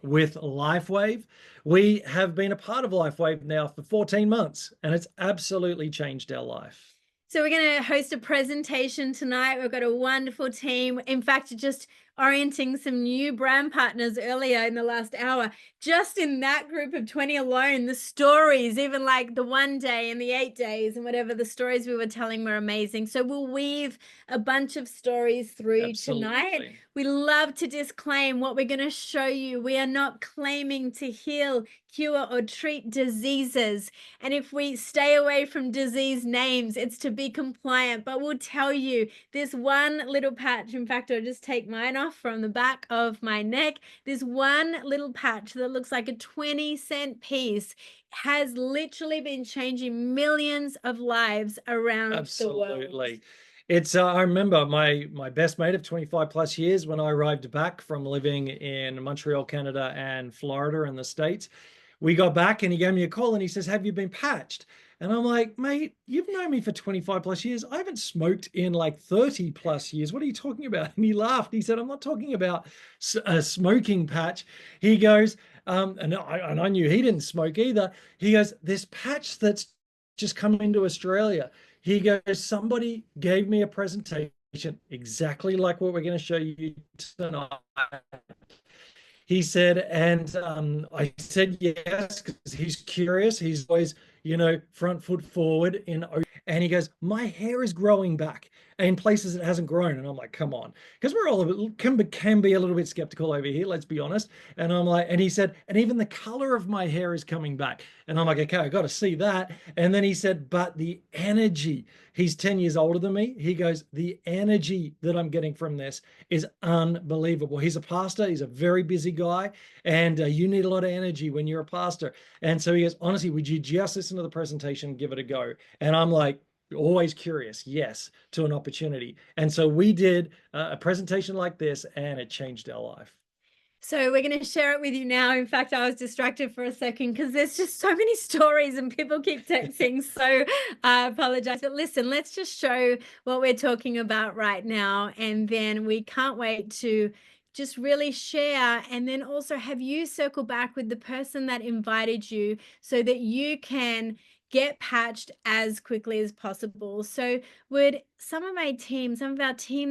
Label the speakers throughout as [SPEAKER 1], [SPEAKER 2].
[SPEAKER 1] with Lifewave. We have been a part of Lifewave now for 14 months, and it's absolutely changed our life.
[SPEAKER 2] So we're going to host a presentation tonight. We've got a wonderful team. In fact, just orienting some new brand partners earlier in the last hour. Just in that group of 20 alone, the stories, even like the 1 day and the 8 days and whatever, the stories we were telling were amazing. So we'll weave a bunch of stories through tonight. We love to disclaim what we're going to show you. We are not claiming to heal, cure, or treat diseases. And if we stay away from disease names, it's to be compliant. But we'll tell you this one little patch. In fact, I'll just take mine off from the back of my neck. This one little patch that looks like a 20-cent piece has literally been changing millions of lives around the world.
[SPEAKER 1] Absolutely. It's I remember my best mate of 25 plus years when I arrived back from living in Montreal, Canada, and Florida in the States. We got back and he gave me a call and he says, "Have you been patched?" And I'm like, "Mate, you've known me for 25 plus years. I haven't smoked in like 30 plus years. What are you talking about?" And he laughed. He said, "I'm not talking about a smoking patch." He goes, and I knew he didn't smoke either. He goes, "This patch that's just come into Australia." He goes, "Somebody gave me a presentation exactly like what we're going to show you tonight." He said, and I said yes, because he's curious. He's always, front foot forward and he goes, "My hair is growing back in places it hasn't grown." And I'm like, "Come on," because we're all can be a little bit skeptical over here, let's be honest. And I'm like, and he said, "And even the color of my hair is coming back." And I'm like, "Okay, I got to see that." And then he said, "But the energy," he's 10 years older than me. He goes, "The energy that I'm getting from this is unbelievable." He's a pastor. He's a very busy guy. And you need a lot of energy when you're a pastor. And so he goes, "Honestly, would you just listen to the presentation and give it a go?" And I'm like, always curious, yes, to an opportunity. And so we did a presentation like this and it changed our life.
[SPEAKER 2] So we're going to share it with you now. In fact, I was distracted for a second because there's just so many stories and people keep texting. So I apologize. But listen, let's just show what we're talking about right now. And then we can't wait to just really share and then also have you circle back with the person that invited you so that you can get patched as quickly as possible. So would some of our team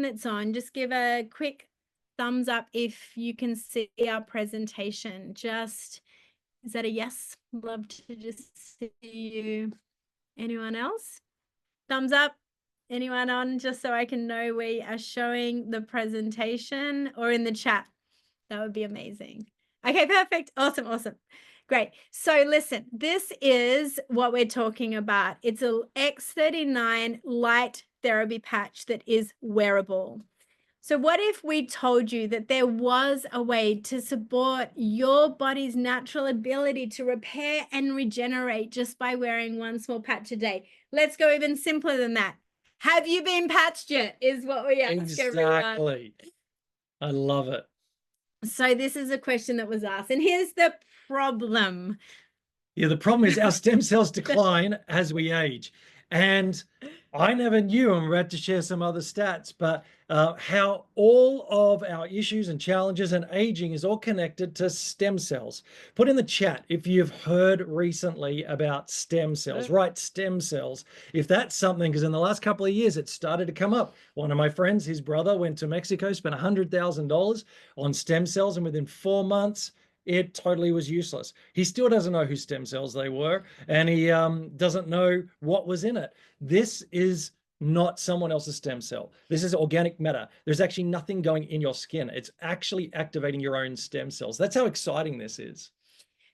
[SPEAKER 2] that's on, just give a quick thumbs up if you can see our presentation. Is that a yes? Love to just see you. Anyone else? Thumbs up. Anyone on, just so I can know we are showing the presentation, or in the chat. That would be amazing. Okay, perfect. Awesome. Great. So listen, this is what we're talking about. It's a X39 light therapy patch that is wearable. So what if we told you that there was a way to support your body's natural ability to repair and regenerate just by wearing one small patch a day? Let's go even simpler than that. Have you been patched yet? Is what we ask everyone.
[SPEAKER 1] Exactly. I love it.
[SPEAKER 2] So this is a question that was asked. And here's the problem.
[SPEAKER 1] Yeah, the problem is our stem cells decline as we age. And I never knew, I'm about to share some other stats, but how all of our issues and challenges and aging is all connected to stem cells. Put in the chat if you've heard recently about stem cells, right? Stem cells. If that's something, because in the last couple of years, it started to come up. One of my friends, his brother went to Mexico, spent $100,000 on stem cells, and within 4 months, it totally was useless. He still doesn't know whose stem cells they were, and he doesn't know what was in it. This is not someone else's stem cell. This is organic matter. There's actually nothing going in your skin. It's actually activating your own stem cells. That's how exciting this is.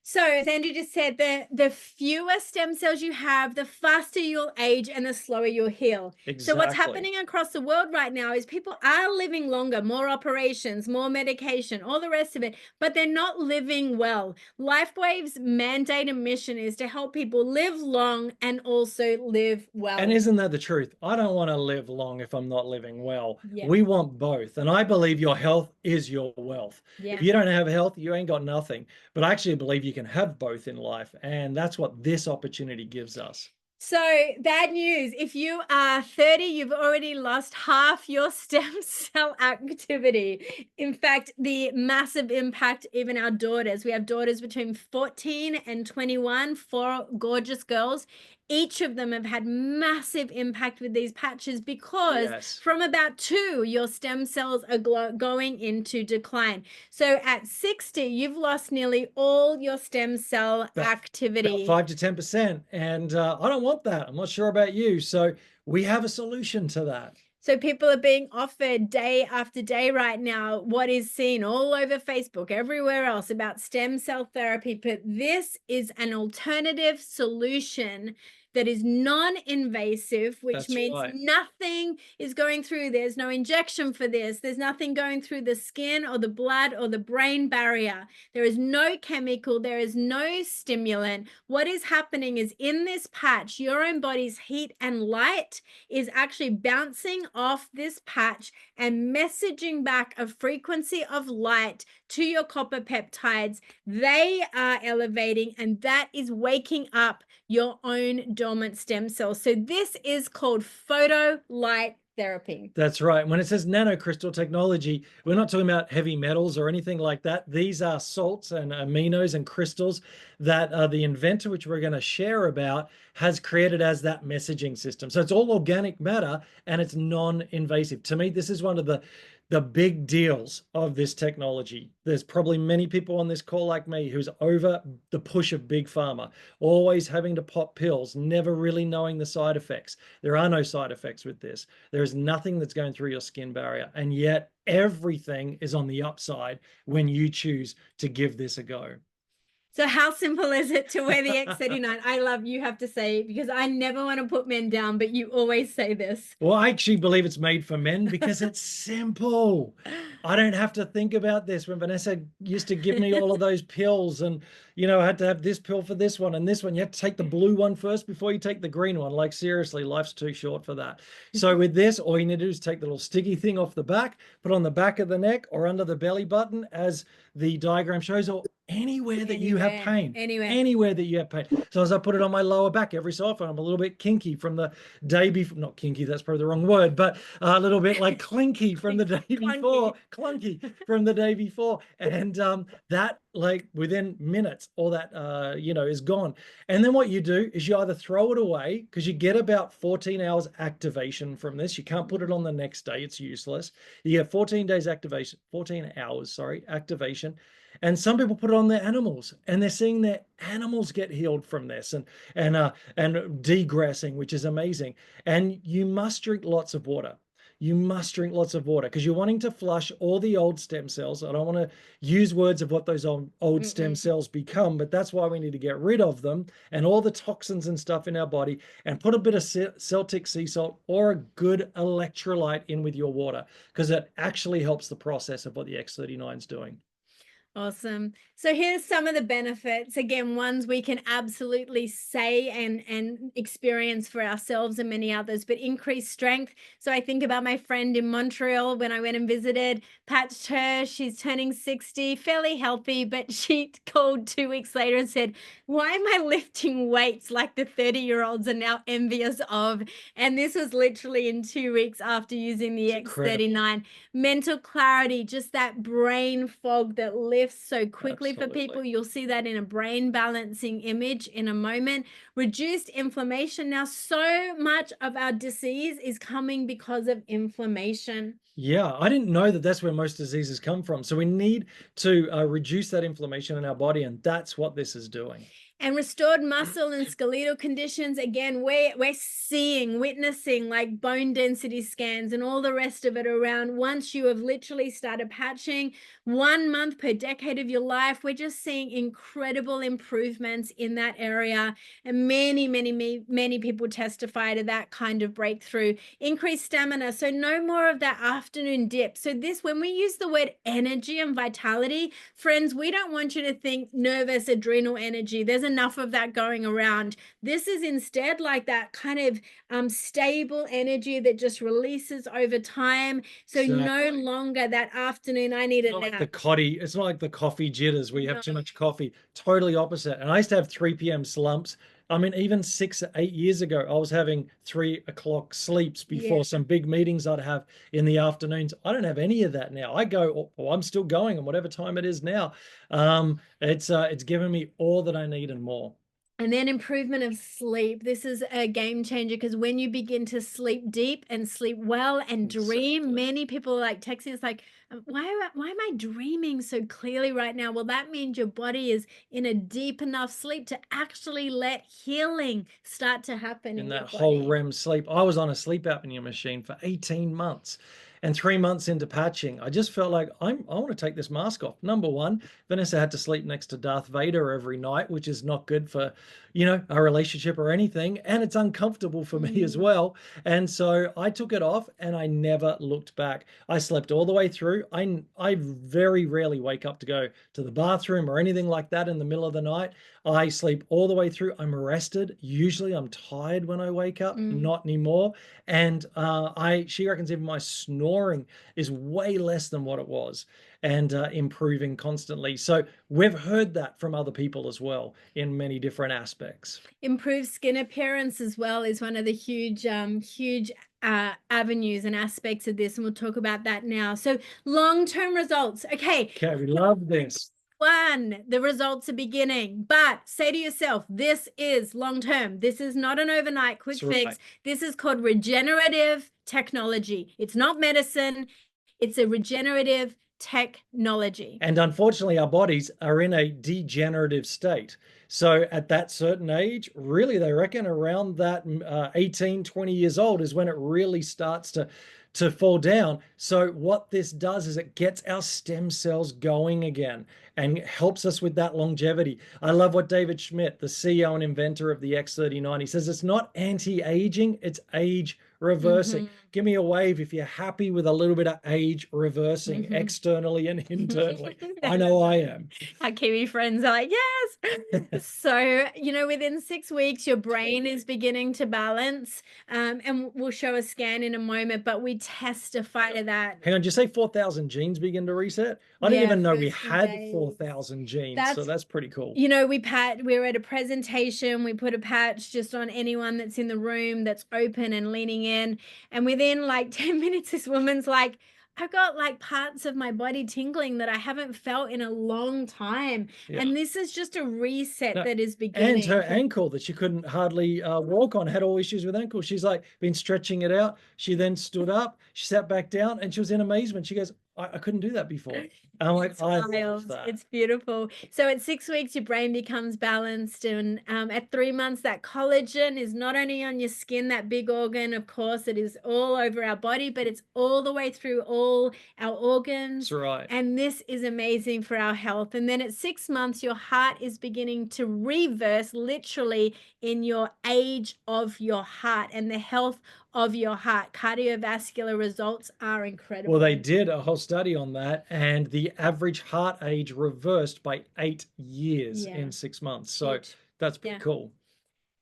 [SPEAKER 2] So as Andrew just said, the fewer stem cells you have, the faster you'll age and the slower you'll heal.
[SPEAKER 1] Exactly.
[SPEAKER 2] So what's happening across the world right now is people are living longer, more operations, more medication, all the rest of it, but they're not living well. Lifewave's mandate and mission is to help people live long and also live well.
[SPEAKER 1] And isn't that the truth? I don't want to live long if I'm not living well.
[SPEAKER 2] Yeah.
[SPEAKER 1] We want both. And I believe your health is your wealth.
[SPEAKER 2] Yeah.
[SPEAKER 1] If you don't have health, you ain't got nothing. But I actually believe you can have both in life. And that's what this opportunity gives us.
[SPEAKER 2] So, bad news. If you are 30, you've already lost half your stem cell activity. In fact, the massive impact, even our daughters, we have daughters between 14 and 21, four gorgeous girls. Each of them have had massive impact with these patches because
[SPEAKER 1] Yes.
[SPEAKER 2] from about 2, your stem cells are going into decline. So at 60, you've lost nearly all your stem cell
[SPEAKER 1] About
[SPEAKER 2] activity.
[SPEAKER 1] 5 to 10%. And I don't want that. I'm not sure about you. So we have a solution to that.
[SPEAKER 2] So people are being offered day after day right now what is seen all over Facebook, everywhere else about stem cell therapy. But this is an alternative solution that is non-invasive, which
[SPEAKER 1] That's
[SPEAKER 2] means
[SPEAKER 1] right.
[SPEAKER 2] nothing is going through. There's no injection for this. There's nothing going through the skin or the blood or the brain barrier. There is no chemical. There is no stimulant. What is happening is in this patch, your own body's heat and light is actually bouncing off this patch and messaging back a frequency of light to your copper peptides. They are elevating, and that is waking up your own dormant stem cells. So this is called photo light therapy.
[SPEAKER 1] That's right. When it says nanocrystal technology, we're not talking about heavy metals or anything like that. These are salts and aminos and crystals that the inventor, which we're going to share about, has created as that messaging system. So it's all organic matter and it's non-invasive. To me, this is one of the big deals of this technology. There's probably many people on this call like me who's over the push of big pharma, always having to pop pills, never really knowing the side effects. There are no side effects with this. There is nothing that's going through your skin barrier, and yet everything is on the upside when you choose to give this a go.
[SPEAKER 2] So how simple is it to wear the X39? I love you have to say it because I never want to put men down, but you always say this.
[SPEAKER 1] Well, I actually believe it's made for men because it's simple. I don't have to think about this. When Vanessa used to give me all of those pills, and I had to have this pill for this one and this one. You have to take the blue one first before you take the green one. Like, seriously, life's too short for that. So with this, all you need to do is take the little sticky thing off the back, put on the back of the neck or under the belly button, as the diagram shows, or anywhere that you have pain. Anywhere that you have pain. So as I put it on my lower back every so often, I'm a little bit kinky from the day before. Not kinky, that's probably the wrong word, but a little bit like clinky from the day before. Clunky from the day before. And that, like, within minutes, all that is gone. And then what you do is you either throw it away, because you get about 14 hours activation from this. You can't put it on the next day, it's useless. You get 14 days activation, 14 hours, sorry, activation. And some people put it on their animals, and they're seeing their animals get healed from this and degressing, which is amazing. And you must drink lots of water. You must drink lots of water because you're wanting to flush all the old stem cells. I don't want to use words of what those old stem cells become, but that's why we need to get rid of them and all the toxins and stuff in our body, and put a bit of Celtic sea salt or a good electrolyte in with your water, because it actually helps the process of what the X39 is doing.
[SPEAKER 2] Awesome. So here's some of the benefits. Again, ones we can absolutely say and experience for ourselves and many others, but increased strength. So I think about my friend in Montreal when I went and visited, patched her. She's turning 60, fairly healthy, but she called 2 weeks later and said, why am I lifting weights like the 30-year-olds are now envious of? And this was literally in 2 weeks after using the X39. Mental clarity, just that brain fog that lifts so quickly.
[SPEAKER 1] Absolutely.
[SPEAKER 2] For people. You'll see that in a brain balancing image in a moment. Reduced inflammation. Now, so much of our disease is coming because of inflammation.
[SPEAKER 1] Yeah, I didn't know that that's where most diseases come from. So we need to reduce that inflammation in our body, and that's what this is doing.
[SPEAKER 2] And restored muscle and skeletal conditions. Again, we're witnessing like bone density scans and all the rest of it around. Once you have literally started patching 1 month per decade of your life, we're just seeing incredible improvements in that area. And many people testify to that kind of breakthrough. Increased stamina. So no more of that afternoon dip. So this, when we use the word energy and vitality, friends, we don't want you to think nervous adrenal energy. There's enough of that going around. This is instead like that kind of stable energy that just releases over time. So no longer that afternoon, I need a nap.
[SPEAKER 1] It's not like the coffee jitters where you have too much coffee. Totally opposite. And I used to have 3 p.m. slumps I mean, even 6, 8 years ago, I was having 3 o'clock sleeps before some big meetings I'd have in the afternoons. I don't have any of that now. I go, oh, I'm still going, and whatever time it is now, it's given me all that I need and more.
[SPEAKER 2] And then improvement of sleep. This is a game changer because when you begin to sleep deep and sleep well and dream,
[SPEAKER 1] Exactly.
[SPEAKER 2] many people are like texting us like, why am I dreaming so clearly right now? Well, that means your body is in a deep enough sleep to actually let healing start to happen
[SPEAKER 1] In
[SPEAKER 2] in
[SPEAKER 1] that
[SPEAKER 2] your
[SPEAKER 1] whole
[SPEAKER 2] body.
[SPEAKER 1] REM sleep. I was on a sleep apnea machine for 18 months. And 3 months into patching, I just felt like I want to take this mask off. Number one, Vanessa had to sleep next to Darth Vader every night, which is not good for, a relationship or anything. And it's uncomfortable for me as well. And so I took it off and I never looked back. I slept all the way through. I very rarely wake up to go to the bathroom or anything like that in the middle of the night. I sleep all the way through. I'm rested. Usually I'm tired when I wake up, not anymore. And she reckons even my snoring is way less than what it was, and improving constantly. So we've heard that from other people as well in many different aspects.
[SPEAKER 2] Improved skin appearance as well is one of the huge avenues and aspects of this, and we'll talk about that now. So long-term results. Okay,
[SPEAKER 1] Okay, we love this.
[SPEAKER 2] one, the results are beginning, but say to yourself, this is long term. This is not an overnight quick
[SPEAKER 1] That's
[SPEAKER 2] fix.
[SPEAKER 1] right.
[SPEAKER 2] This is called regenerative technology. It's not medicine, it's a regenerative technology.
[SPEAKER 1] And unfortunately, our bodies are in a degenerative state. So at that certain age, really, they reckon around that 18, 20 years old is when it really starts to fall down. So what this does is it gets our stem cells going again and helps us with that longevity. I love what David Schmidt, the CEO and inventor of the X39, he says it's not anti-aging, it's age reversing. Give me a wave if you're happy with a little bit of age reversing externally and internally. I know I am.
[SPEAKER 2] Our Kiwi friends are like, yes. So, within 6 weeks, your brain is beginning to balance. And we'll show a scan in a moment, but we testify to that.
[SPEAKER 1] Hang on, did you say 4,000 genes begin to reset? I didn't
[SPEAKER 2] Yeah,
[SPEAKER 1] even know we
[SPEAKER 2] first few
[SPEAKER 1] had
[SPEAKER 2] days.
[SPEAKER 1] 4,000 genes, so that's pretty cool.
[SPEAKER 2] We were at a presentation, we put a patch just on anyone that's in the room that's open and leaning in. And within like 10 minutes, this woman's like, I've got like parts of my body tingling that I haven't felt in a long time.
[SPEAKER 1] Yeah.
[SPEAKER 2] And this is just a reset
[SPEAKER 1] No,
[SPEAKER 2] that is
[SPEAKER 1] and
[SPEAKER 2] beginning.
[SPEAKER 1] her ankle that she couldn't hardly walk on had all issues with ankle. She's like been stretching it out. She then stood up, she sat back down, and she was in amazement. She goes, I couldn't do that before. And I'm like, I love that.
[SPEAKER 2] It's beautiful. So at 6 weeks, your brain becomes balanced. And at 3 months, that collagen is not only on your skin, that big organ, of course, it is all over our body, but it's all the way through all our organs.
[SPEAKER 1] That's right.
[SPEAKER 2] And this is amazing for our health. And then at 6 months, your heart is beginning to reverse literally in your age of your heart and the health of your heart. Cardiovascular results are incredible.
[SPEAKER 1] Well, they did a whole study on that, and the average heart age reversed by 8 years in 6 months. So that's pretty cool.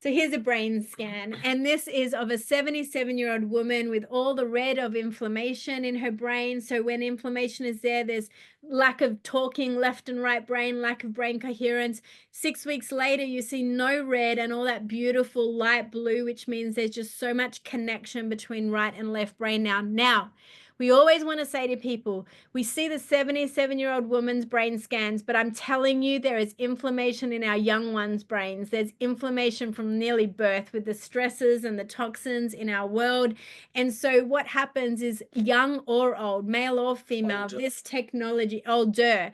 [SPEAKER 2] So here's a brain scan, and this is of a 77-year-old woman with all the red of inflammation in her brain. So when inflammation is there, there's lack of talking, left and right brain, lack of brain coherence. 6 weeks later, you see no red and all that beautiful light blue, which means there's just so much connection between right and left brain now. We always want to say to people, we see the 77-year-old woman's brain scans, but I'm telling you, there is inflammation in our young ones' brains. There's inflammation from nearly birth with the stresses and the toxins in our world. And so what happens is young or old, male or female, this technology, older,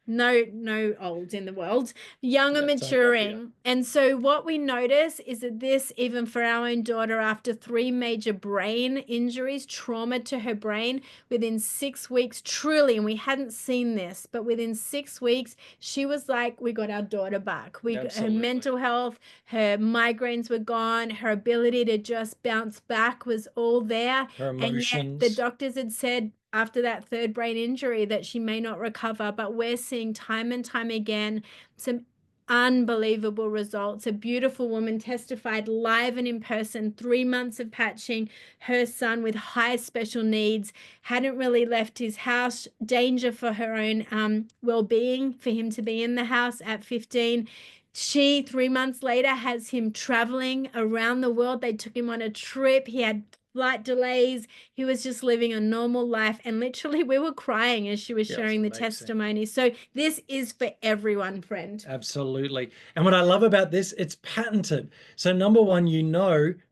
[SPEAKER 2] no old in the world, young or maturing. And so what we notice is that this, even for our own daughter, after 3 major brain injuries, trauma to her brain, within 6 weeks, truly, and we hadn't seen this, but within 6 weeks, she was like, we got our daughter back. Her mental health, her migraines were gone, her ability to just bounce back was all there.
[SPEAKER 1] Her emotions.
[SPEAKER 2] And yet the doctors had said, after that 3rd brain injury, that she may not recover, but we're seeing time and time again some unbelievable results. A beautiful woman testified live and in person, 3 months of patching, her son with high special needs, hadn't really left his house, danger for her own well-being, for him to be in the house at 15, She, 3 months later, has him traveling around the world. They took him on a trip. He had flight delays. He was just living a normal life. And literally, we were crying as she was
[SPEAKER 1] Yeah, it's
[SPEAKER 2] sharing the
[SPEAKER 1] amazing.
[SPEAKER 2] testimony. So this is for everyone, friend.
[SPEAKER 1] Absolutely. And what I love about this, it's patented. So number one,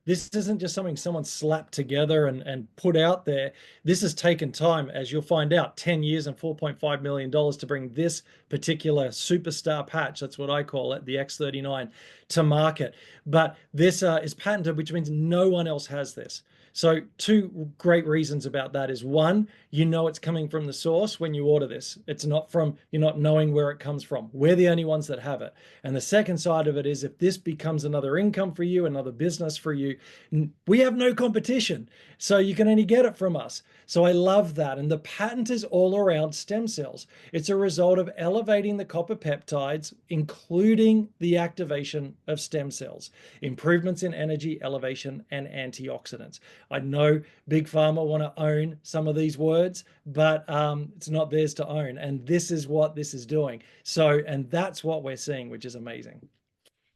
[SPEAKER 1] this isn't just something someone slapped together and put out there. This has taken time, as you'll find out, 10 years and $4.5 million to bring this particular superstar patch, that's what I call it, the X39, to market. But this is patented, which means no one else has this. So two great reasons about that is one, it's coming from the source when you order this. It's not from you're not knowing where it comes from. We're the only ones that have it. And the second side of it is if this becomes another income for you, another business for you, we have no competition. So you can only get it from us. So I love that. And the patent is all around stem cells. It's a result of elevating the copper peptides, including the activation of stem cells, improvements in energy, elevation, and antioxidants. I know Big Pharma want to own some of these words, but it's not theirs to own. And this is what this is doing. So, and that's what we're seeing, which is amazing.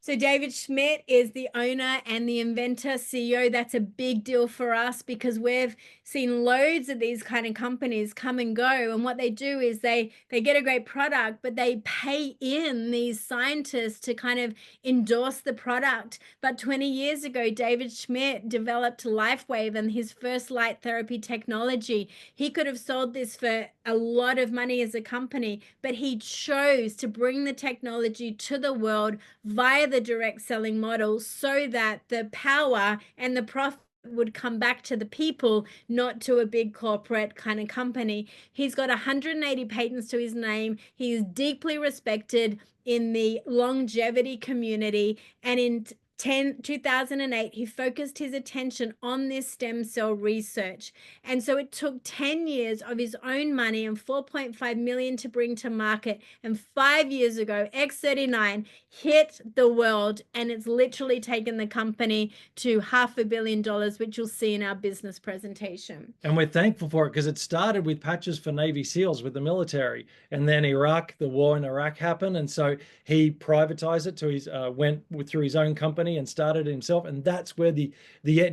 [SPEAKER 2] So David Schmidt is the owner and the inventor, CEO. That's a big deal for us because we've seen loads of these kind of companies come and go. And what they do is they get a great product, but they pay in these scientists to kind of endorse the product. But 20 years ago, David Schmidt developed Lifewave and his first light therapy technology. He could have sold this for a lot of money as a company, but he chose to bring the technology to the world via the direct selling model so that the power and the profit would come back to the people, not to a big corporate kind of company. He's got 180 patents to his name. He is deeply respected in the longevity community. And in 2008, he focused his attention on this stem cell research. And so it took 10 years of his own money and 4.5 million to bring to market. And 5 years ago, X39 hit the world, and it's literally taken the company to $500 million, which you'll see in our business presentation.
[SPEAKER 1] And we're thankful for it because it started with patches for Navy SEALs with the military. And then the war in Iraq happened. And so he privatized it to went through his own company and started it himself. And that's where the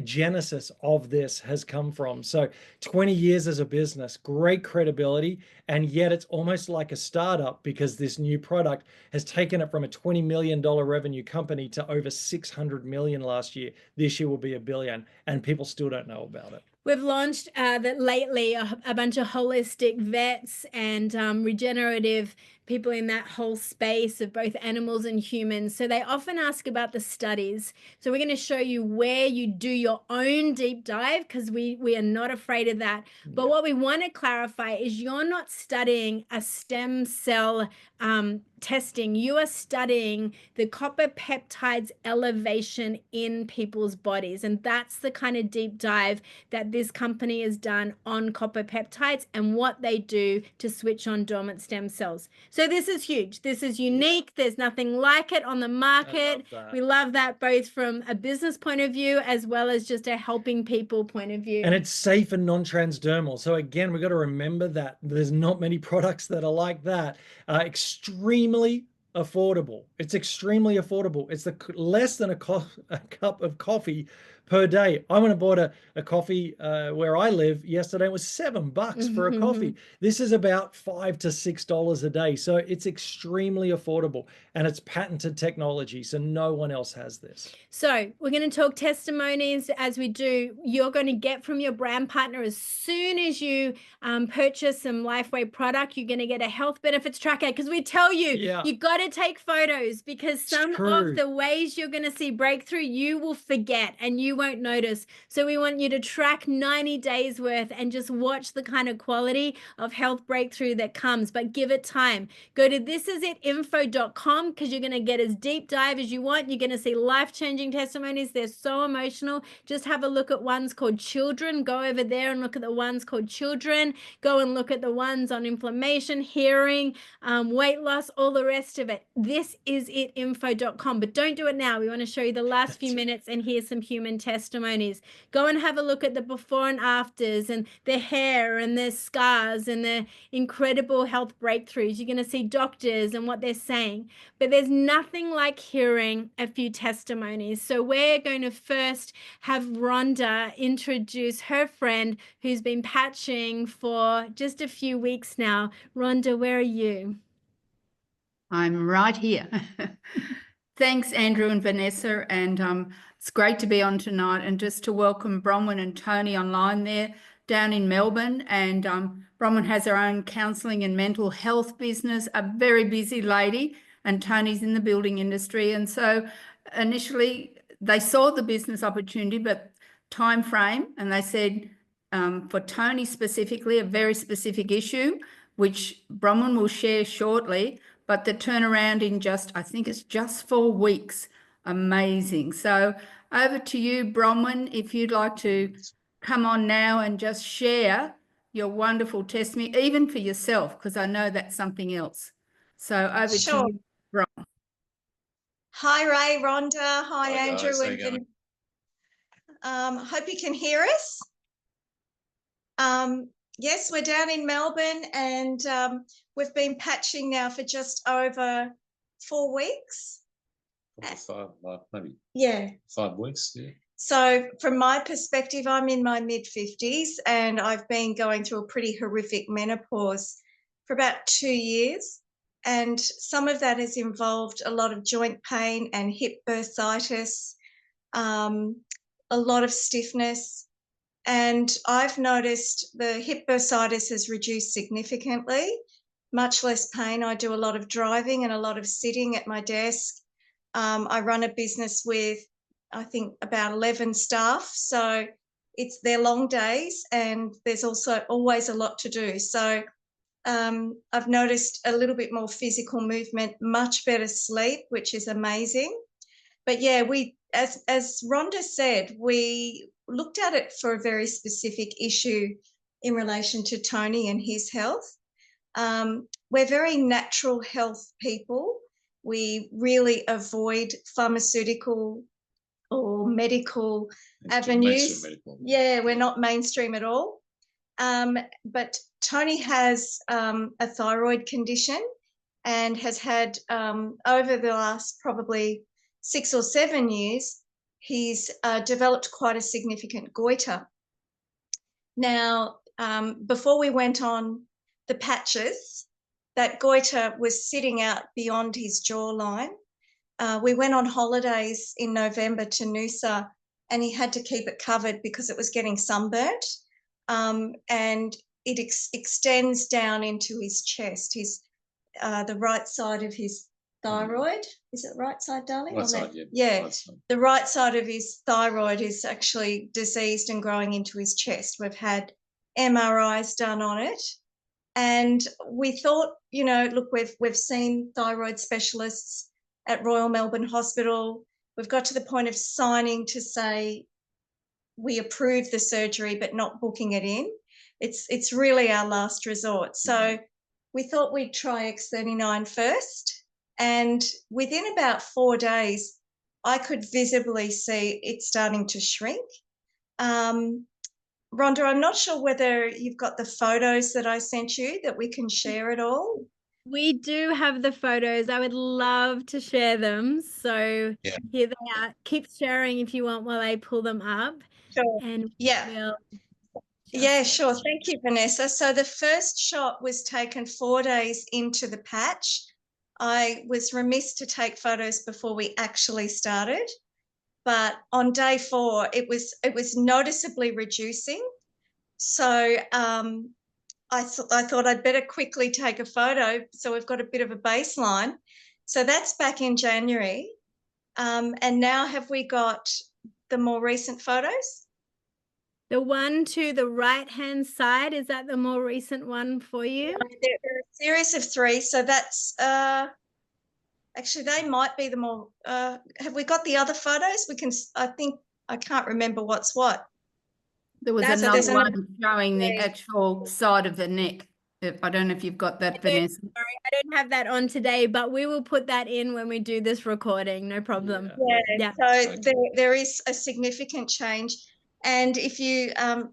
[SPEAKER 1] genesis of this has come from. So 20 years as a business, great credibility. And yet it's almost like a startup because this new product has taken it from a $20 million revenue company to over 600 million last year. This year will be $1 billion, and people still don't know about it.
[SPEAKER 2] We've launched that lately a bunch of holistic vets and regenerative people in that whole space of both animals and humans. So they often ask about the studies. So we're going to show you where you do your own deep dive because we are not afraid of that. But what we want to clarify is you're not studying a stem cell testing. You are studying the copper peptides elevation in people's bodies. And that's the kind of deep dive that this company has done on copper peptides and what they do to switch on dormant stem cells. So this is huge. This is unique. There's nothing like it on the market. We love that both from a business point of view as well as just a helping people point of view.
[SPEAKER 1] And it's safe and non-transdermal. So again, we've got to remember that there's not many products that are like that. Extremely affordable. It's extremely affordable. It's less than a cup of coffee per day. I went and bought a coffee where I live yesterday. It was $7 for a coffee. This is about $5 to $6 a day. So it's extremely affordable and it's patented technology. So no one else has this.
[SPEAKER 2] So we're going to talk testimonies as we do. You're going to get from your brand partner as soon as you purchase some Lifewave product, you're going to get a health benefits tracker because we tell you, you got to take photos because some of the ways you're going to see breakthrough, you will forget and you won't notice. So we want you to track 90 days worth and just watch the kind of quality of health breakthrough that comes, but give it time. Go to thisisit.info.com because you're going to get as deep dive as you want. You're going to see life-changing testimonies. They're so emotional. Just have a look at ones called children. Go over there and look at the ones called children. Go and look at the ones on inflammation, hearing, weight loss, all the rest of it. Thisisit.info.com, but don't do it now. We want to show you the last few minutes and hear some human testimonies. Go and have a look at the before and afters and their hair and their scars and their incredible health breakthroughs. You're going to see doctors and what they're saying. But there's nothing like hearing a few testimonies. So we're going to first have Rhonda introduce her friend who's been patching for just a few weeks now. Rhonda, where are you?
[SPEAKER 3] I'm right here. Thanks, Andrew and Vanessa, and it's great to be on tonight and just to welcome Bronwyn and Tony online there down in Melbourne. And Bronwyn has her own counselling and mental health business, a very busy lady, and Tony's in the building industry. And so initially they saw the business opportunity, but time frame, and they said for Tony specifically, a very specific issue, which Bronwyn will share shortly, but the turnaround in I think it's just 4 weeks. Amazing. So over to you, Bronwyn, if you'd like to come on now and just share your wonderful testimony, even for yourself, because I know that's something else. So over to you, Bronwyn.
[SPEAKER 4] Hi, Ray, Rhonda. Hi, Andrew.
[SPEAKER 5] Guys, how you going?
[SPEAKER 4] Hope you can hear us. Yes, we're down in Melbourne, and we've been patching now for just over 4 weeks.
[SPEAKER 5] Maybe
[SPEAKER 4] Yeah.
[SPEAKER 5] 5 weeks. Yeah.
[SPEAKER 4] So from my perspective, I'm in my mid-50s and I've been going through a pretty horrific menopause for about 2 years. And some of that has involved a lot of joint pain and hip bursitis, a lot of stiffness. And I've noticed the hip bursitis has reduced significantly, much less pain. I do a lot of driving and a lot of sitting at my desk. I run a business with, I think, about 11 staff. So they're long days and there's also always a lot to do. So I've noticed a little bit more physical movement, much better sleep, which is amazing. But yeah, as Rhonda said, we looked at it for a very specific issue in relation to Tony and his health. We're very natural health people. We really avoid pharmaceutical or medical avenues.
[SPEAKER 5] Medical.
[SPEAKER 4] Yeah, we're not mainstream at all. But Tony has a thyroid condition and has had over the last probably 6 or 7 years, he's developed quite a significant goiter. Now, before we went on the patches, that goiter was sitting out beyond his jawline. We went on holidays in November to Noosa and he had to keep it covered because it was getting sunburnt. And it extends down into his chest, the right side of his thyroid. Is it right side, darling?
[SPEAKER 5] Right side, yeah.
[SPEAKER 4] Yeah.
[SPEAKER 5] Right side. The
[SPEAKER 4] right side of his thyroid is actually diseased and growing into his chest. We've had MRIs done on it. And we thought, look, we've seen thyroid specialists at Royal Melbourne Hospital. We've got to the point of signing to say we approve the surgery but not booking it in. It's really our last resort. So we thought we'd try X39 first. And within about 4 days, I could visibly see it starting to shrink. Rhonda, I'm not sure whether you've got the photos that I sent you that we can share at all.
[SPEAKER 2] We do have the photos. I would love to share them. So
[SPEAKER 5] Yeah.
[SPEAKER 2] Here they are. Keep sharing if you want while I pull them up.
[SPEAKER 4] Sure.
[SPEAKER 2] And
[SPEAKER 4] Yeah. Yeah, sure. Thank you, Vanessa. So the first shot was taken 4 days into the patch. I was remiss to take photos before we actually started, but on day 4, it was noticeably reducing. So I thought I'd better quickly take a photo so we've got a bit of a baseline. So that's back in January. And now have we got the more recent photos?
[SPEAKER 2] The one to the right-hand side, is that the more recent one for you?
[SPEAKER 4] There are a series of 3. So that's, actually, they might be the more, have we got the other photos? I can't remember what's what.
[SPEAKER 3] There was another one showing the actual side of the neck I don't know if you've got that,
[SPEAKER 2] I don't-
[SPEAKER 3] Vanessa.
[SPEAKER 2] Sorry, I don't have that on today, but we will put that in when we do this recording. No problem.
[SPEAKER 1] Yeah.
[SPEAKER 2] Yeah.
[SPEAKER 4] So there is a significant change. And if you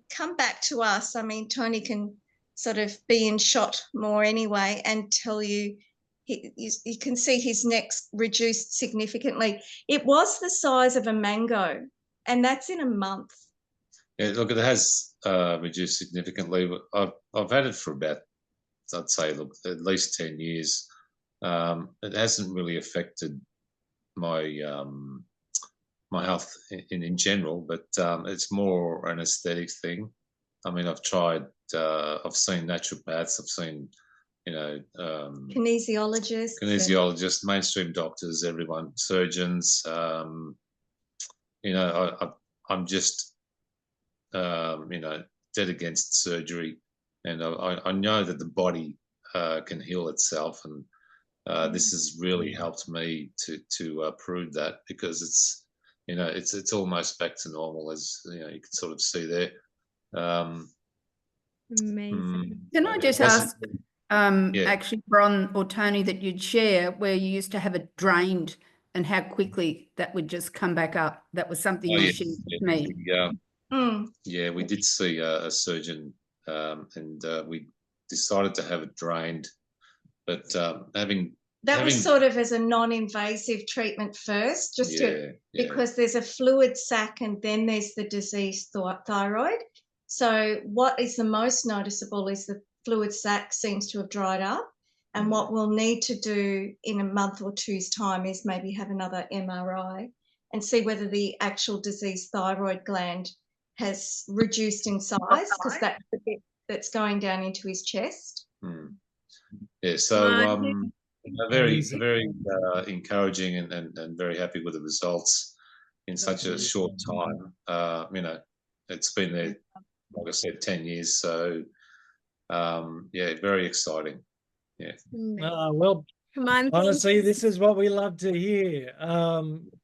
[SPEAKER 4] come back to us, I mean, Tony can sort of be in shot more anyway and tell you, you can see his neck's reduced significantly. It was the size of a mango, and that's in a month.
[SPEAKER 5] Yeah, look, it has reduced significantly. I've had it for about, I'd say, look, at least 10 years. It hasn't really affected my my health in general, but it's more an aesthetic thing. I mean, I've seen naturopaths, I've seen,
[SPEAKER 4] Kinesiologists,
[SPEAKER 5] mainstream doctors, everyone, surgeons. I'm just, dead against surgery, and I know that the body can heal itself, and this has really helped me to prove that, because it's almost back to normal, as you can sort of see there.
[SPEAKER 2] Amazing.
[SPEAKER 3] Can I just ask, actually, Bron or Tony, that you'd share where you used to have it drained and how quickly that would just come back up? That was something you shared with me.
[SPEAKER 5] Yeah, we did see a surgeon, and we decided to have it drained, but
[SPEAKER 4] that was sort of as a non-invasive treatment first, because there's a fluid sac and then there's the diseased thyroid. So what is the most noticeable is the fluid sac seems to have dried up. And what we'll need to do in a month or two's time is maybe have another MRI and see whether the actual diseased thyroid gland has reduced in size, because that's the bit that's going down into his chest.
[SPEAKER 5] Yeah, so very, very encouraging, and very happy with the results in such a short time. It's been there, like I said, 10 years. So, very exciting. Yeah.
[SPEAKER 1] Well,
[SPEAKER 2] Come on,
[SPEAKER 1] honestly, this is what we love to hear.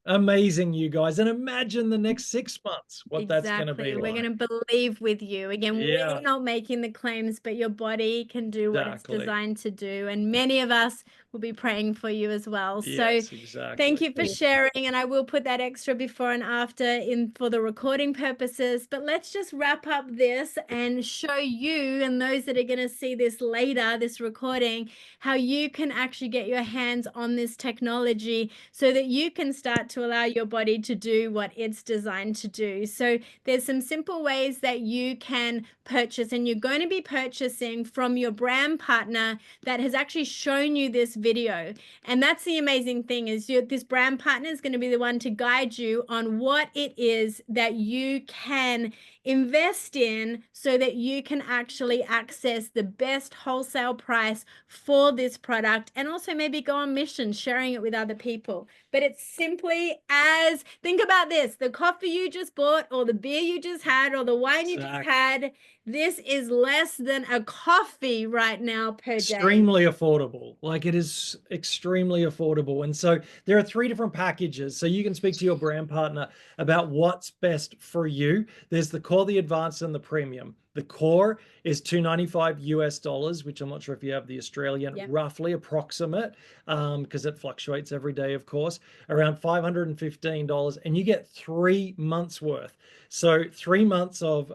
[SPEAKER 1] Amazing, you guys. And imagine the next 6 months, what that's going to be like.
[SPEAKER 2] We're going to believe with you. Again, we're not making the claims, but your body can do what it's designed to do. And many of us will be praying for you as well.
[SPEAKER 1] Yes,
[SPEAKER 2] so thank you for sharing. And I will put that extra before and after in for the recording purposes. But let's just wrap up this and show you and those that are going to see this later, this recording, how you can actually get your hands on this technology so that you can start to allow your body to do what it's designed to do. So there's some simple ways that you can purchase, and you're going to be purchasing from your brand partner that has actually shown you this video. And that's the amazing thing, is this brand partner is going to be the one to guide you on what it is that you can invest in so that you can actually access the best wholesale price for this product, and also maybe go on mission sharing it with other people. But it's simply as, think about this, the coffee you just bought, or the beer you just had, or the wine you just had, this is less than a coffee right now per day.
[SPEAKER 1] Extremely affordable. Like, it is extremely affordable. And so there are 3 different packages. So you can speak to your brand partner about what's best for you. There's the Core, the Advanced, and the Premium. The Core is $295 US, which I'm not sure if you have the Australian roughly approximate, because it fluctuates every day, of course, around $515, and you get 3 months worth. So 3 months of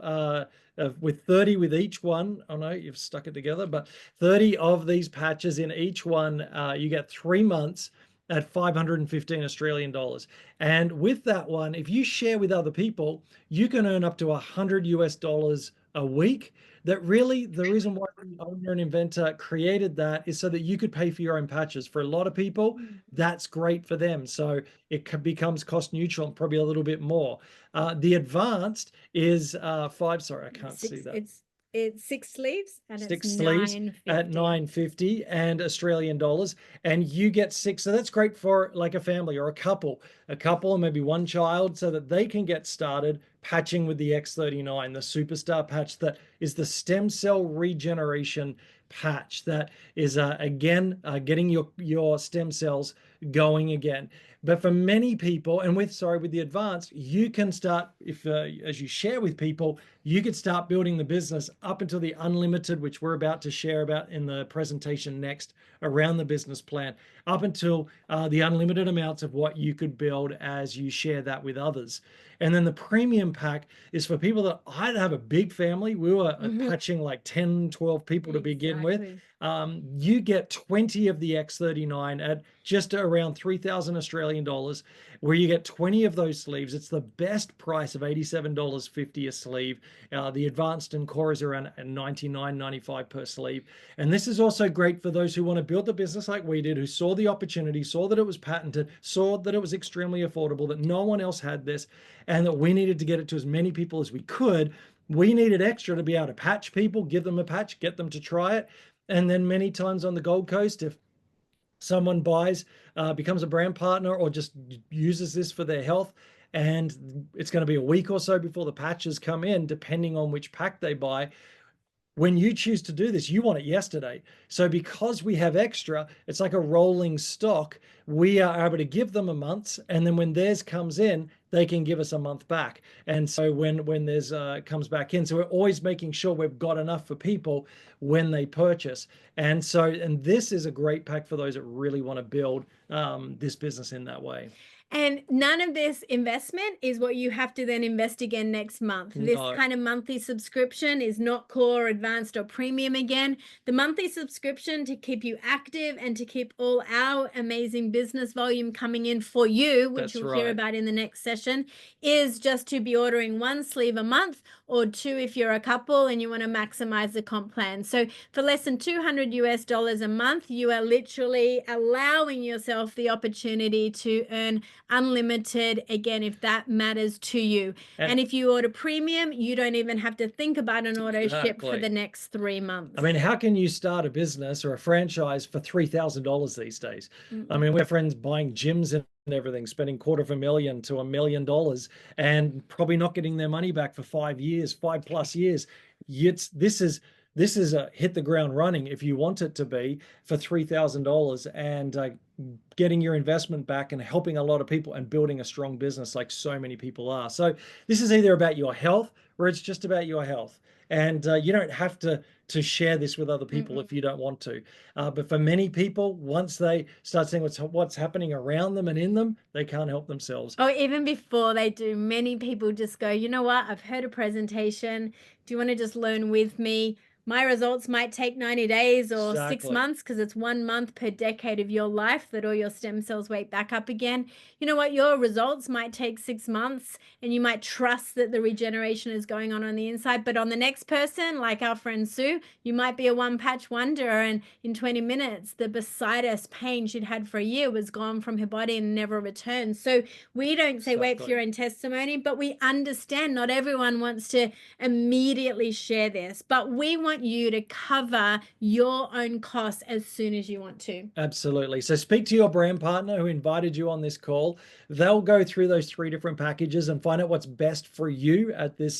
[SPEAKER 1] with 30 with each one. Oh no, you've stuck it together, but 30 of these patches in each one. You get 3 months at 515 Australian dollars. And with that one, if you share with other people, you can earn up to $100 US a week. That really, the reason why the owner and inventor created that is so that you could pay for your own patches. For a lot of people, that's great for them. So it becomes cost neutral and probably a little bit more. The Advanced is I can't see that.
[SPEAKER 2] It's 6 sleeves, and
[SPEAKER 1] 6
[SPEAKER 2] it's
[SPEAKER 1] sleeves at $950 and Australian dollars, and you get 6. So that's great for like a family or a couple and maybe one child, so that they can get started patching with the X39, the superstar patch that is the stem cell regeneration patch that is again getting your stem cells going again. But for many people, and with the advanced, you can start, if as you share with people, you could start building the business up until the unlimited, which we're about to share about in the presentation next around the business plan, up until the unlimited amounts of what you could build as you share that with others. And then the premium pack is for people that I have a big family. We were touching like 10, 12 people to begin with. You get 20 of the X39 at just around 3,000 Australian dollars, where you get 20 of those sleeves. It's the best price of $87.50 a sleeve. The advanced and core is around $99.95 per sleeve. And this is also great for those who want to build the business like we did, who saw the opportunity, saw that it was patented, saw that it was extremely affordable, that no one else had this, and that we needed to get it to as many people as we could. We needed extra to be able to patch people, give them a patch, get them to try it. And then many times on the Gold Coast, if someone buys, becomes a brand partner, or just uses this for their health, and it's going to be a week or so before the patches come in, depending on which pack they buy. When you choose to do this, you want it yesterday. So because we have extra, it's like a rolling stock. We are able to give them a month, and then when theirs comes in, they can give us a month back. And so when theirs comes back in, so we're always making sure we've got enough for people when they purchase. And this is a great pack for those that really want to build this business in that way.
[SPEAKER 2] And none of this investment is what you have to then invest again next month. This kind of monthly subscription is not core, advanced, or premium again. The monthly subscription to keep you active and to keep all our amazing business volume coming in for you, which you'll hear about in the next session, is just to be ordering 1 sleeve a month, or 2 if you're a couple and you want to maximize the comp plan. So for less than $200 a month, you are literally allowing yourself the opportunity to earn unlimited, again, if that matters to you. And if you order premium, you don't even have to think about an auto ship for the next 3 months.
[SPEAKER 1] I mean, how can you start a business or a franchise for $3,000 these days? I mean, we have friends buying gyms and everything, spending $250,000 to $1 million, and probably not getting their money back for 5 years, 5+ years. This is a hit the ground running, if you want it to be, for $3,000, and getting your investment back and helping a lot of people and building a strong business like so many people are. So this is either about your health, or it's just about your health. And you don't have to share this with other people if you don't want to. But for many people, once they start seeing what's happening around them and in them, they can't help themselves.
[SPEAKER 2] Oh, even before they do, many people just go, you know what? I've heard a presentation. Do you want to just learn with me? My results might take 90 days or 6 months, because it's 1 month per decade of your life that all your stem cells wake back up again. You know what? Your results might take 6 months, and you might trust that the regeneration is going on the inside. But on the next person, like our friend Sue, you might be a one-patch wonder, and in 20 minutes, the bursitis pain she'd had for a year was gone from her body and never returned. So we don't say wait for your own testimony, but we understand not everyone wants to immediately share this, but we want you to cover your own costs as soon as you want to.
[SPEAKER 1] Absolutely. So speak to your brand partner who invited you on this call. They'll go through those 3 different packages and find out what's best for you at this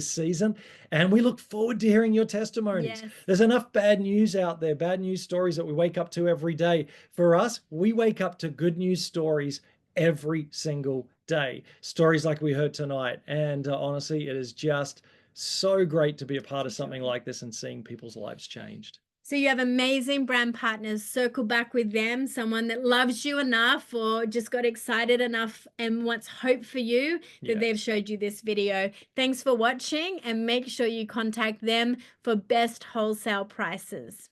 [SPEAKER 1] season. And we look forward to hearing your testimonies.
[SPEAKER 2] Yes.
[SPEAKER 1] There's enough bad news out there, bad news stories that we wake up to every day. For us, we wake up to good news stories every single day. Stories like we heard tonight. And honestly, it is just so great to be a part of something like this and seeing people's lives changed.
[SPEAKER 2] So you have amazing brand partners. Circle back with them, someone that loves you enough or just got excited enough and wants hope for you that they've showed you this video. Thanks for watching, and make sure you contact them for best wholesale prices.